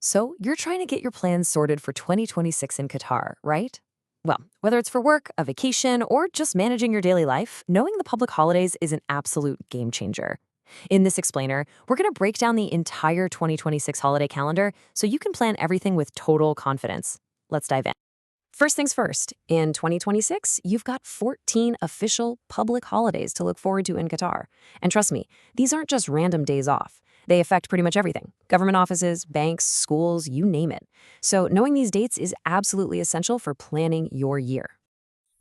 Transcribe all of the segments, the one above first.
So you're trying to get your plans sorted for 2026 in Qatar, right? Well, whether it's for work, a vacation, or just managing your daily life, knowing the public holidays is an absolute game changer. In this explainer, we're going to break down the entire 2026 holiday calendar so you can plan everything with total confidence. Let's dive in. First things first, in 2026, you've got 14 official public holidays to look forward to in Qatar. And trust me, these aren't just random days off. They affect pretty much everything: government offices, banks, schools, you name it. So knowing these dates is absolutely essential for planning your year.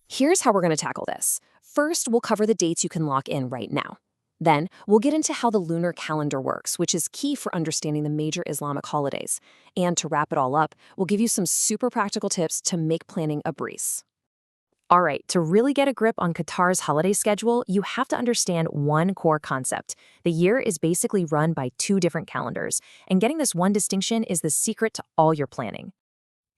Here's how we're going to tackle this. First, we'll cover the dates you can lock in right now. Then, we'll get into how the lunar calendar works, which is key for understanding the major Islamic holidays. And to wrap it all up, we'll give you some super practical tips to make planning a breeze. All right, to really get a grip on Qatar's holiday schedule, you have to understand one core concept. The year is basically run by two different calendars, and getting this one distinction is the secret to all your planning.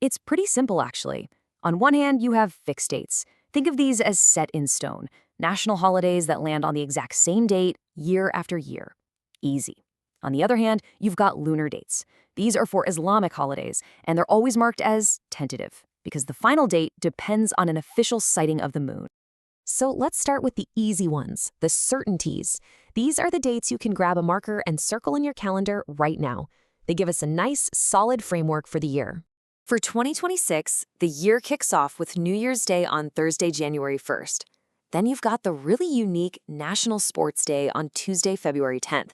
It's pretty simple, actually. On one hand, you have fixed dates. Think of these as set in stone, national holidays that land on the exact same date year after year. Easy. On the other hand, you've got lunar dates. These are for Islamic holidays, and they're always marked as tentative, because the final date depends on an official sighting of the moon. So let's start with the easy ones, the certainties. These are the dates you can grab a marker and circle in your calendar right now. They give us a nice, solid framework for the year. For 2026, the year kicks off with New Year's Day on Thursday, January 1st. Then you've got the really unique National Sports Day on Tuesday, February 10th.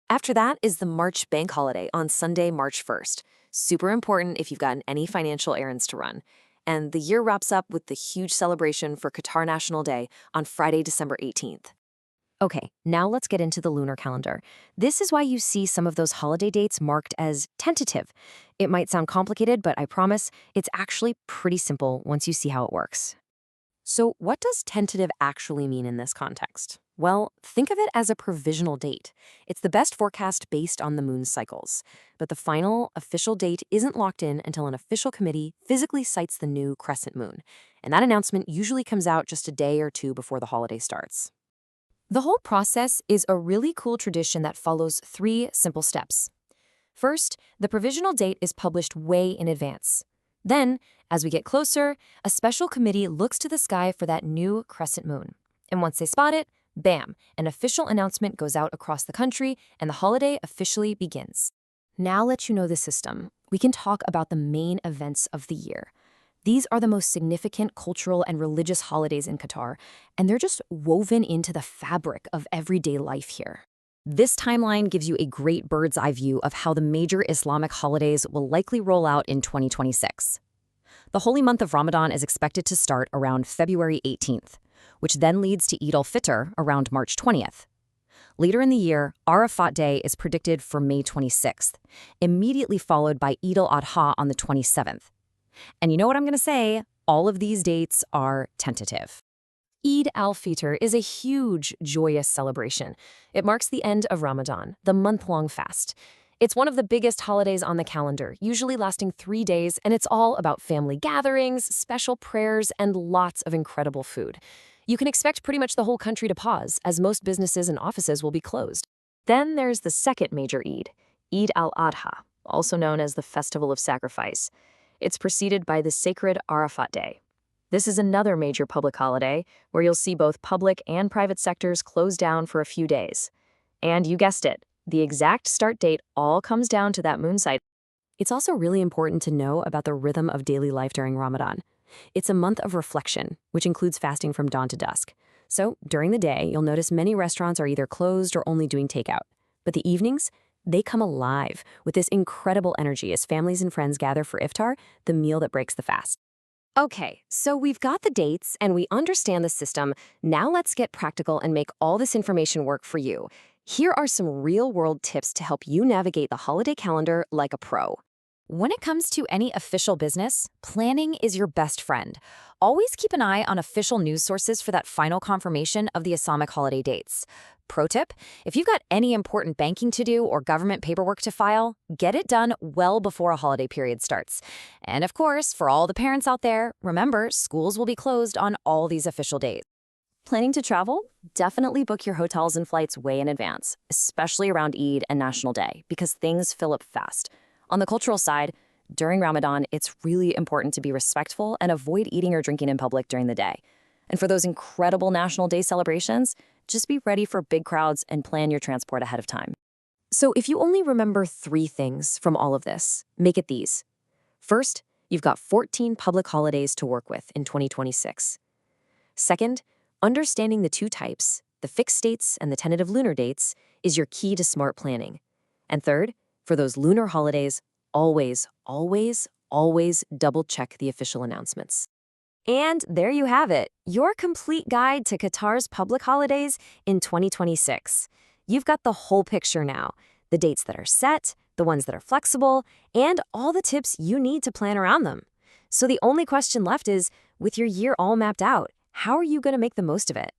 After that is the March Bank Holiday on Sunday, March 1st. Super important if you've got any financial errands to run. And the year wraps up with the huge celebration for Qatar National Day on Friday, December 18th. Okay, now let's get into the lunar calendar. This is why you see some of those holiday dates marked as tentative. It might sound complicated, but I promise it's actually pretty simple once you see how it works. So what does tentative actually mean in this context? Well, think of it as a provisional date. It's the best forecast based on the moon's cycles. But the final, official date isn't locked in until an official committee physically sights the new crescent moon. And that announcement usually comes out just a day or two before the holiday starts. The whole process is a really cool tradition that follows three simple steps. First, the provisional date is published way in advance. Then, as we get closer, a special committee looks to the sky for that new crescent moon. And once they spot it, bam, an official announcement goes out across the country and the holiday officially begins. Now that you know the system, we can talk about the main events of the year. These are the most significant cultural and religious holidays in Qatar, and they're just woven into the fabric of everyday life here. This timeline gives you a great bird's eye view of how the major Islamic holidays will likely roll out in 2026. The holy month of Ramadan is expected to start around February 18th, which then leads to al-Fitr around March 20th. Later in the year, Arafat Day is predicted for May 26th, immediately followed by al-Adha on the 27th. And you know what I'm going to say? All of these dates are tentative. Eid al-Fitr is a huge, joyous celebration. It marks the end of Ramadan, the month-long fast. It's one of the biggest holidays on the calendar, usually lasting 3 days, and it's all about family gatherings, special prayers, and lots of incredible food. You can expect pretty much the whole country to pause, as most businesses and offices will be closed. Then there's the second major Eid, Eid al-Adha, also known as the Festival of Sacrifice. It's preceded by the sacred Arafat Day. This is another major public holiday where you'll see both public and private sectors close down for a few days. And you guessed it, the exact start date all comes down to that moon sight. It's also really important to know about the rhythm of daily life during Ramadan. It's a month of reflection, which includes fasting from dawn to dusk. So during the day, you'll notice many restaurants are either closed or only doing takeout. But the evenings, they come alive with this incredible energy as families and friends gather for iftar, the meal that breaks the fast. Okay, so we've got the dates and we understand the system. Now let's get practical and make all this information work for you. Here are some real-world tips to help you navigate the holiday calendar like a pro. When it comes to any official business, planning is your best friend. Always keep an eye on official news sources for that final confirmation of the Islamic holiday dates. Pro tip, if you've got any important banking to do or government paperwork to file, get it done well before a holiday period starts. And of course, for all the parents out there, remember, schools will be closed on all these official days. Planning to travel? Definitely book your hotels and flights way in advance, especially around Eid and National Day, because things fill up fast. On the cultural side, during Ramadan, it's really important to be respectful and avoid eating or drinking in public during the day. And for those incredible National Day celebrations, just be ready for big crowds and plan your transport ahead of time. So if you only remember 3 things from all of this, make it these. First, you've got 14 public holidays to work with in 2026. Second, understanding the 2 types, the fixed dates and the tentative lunar dates, is your key to smart planning. And third, for those lunar holidays, always, always, always double-check the official announcements. And there you have it, your complete guide to Qatar's public holidays in 2026. You've got the whole picture now, the dates that are set, the ones that are flexible, and all the tips you need to plan around them. So the only question left is, with your year all mapped out, how are you going to make the most of it?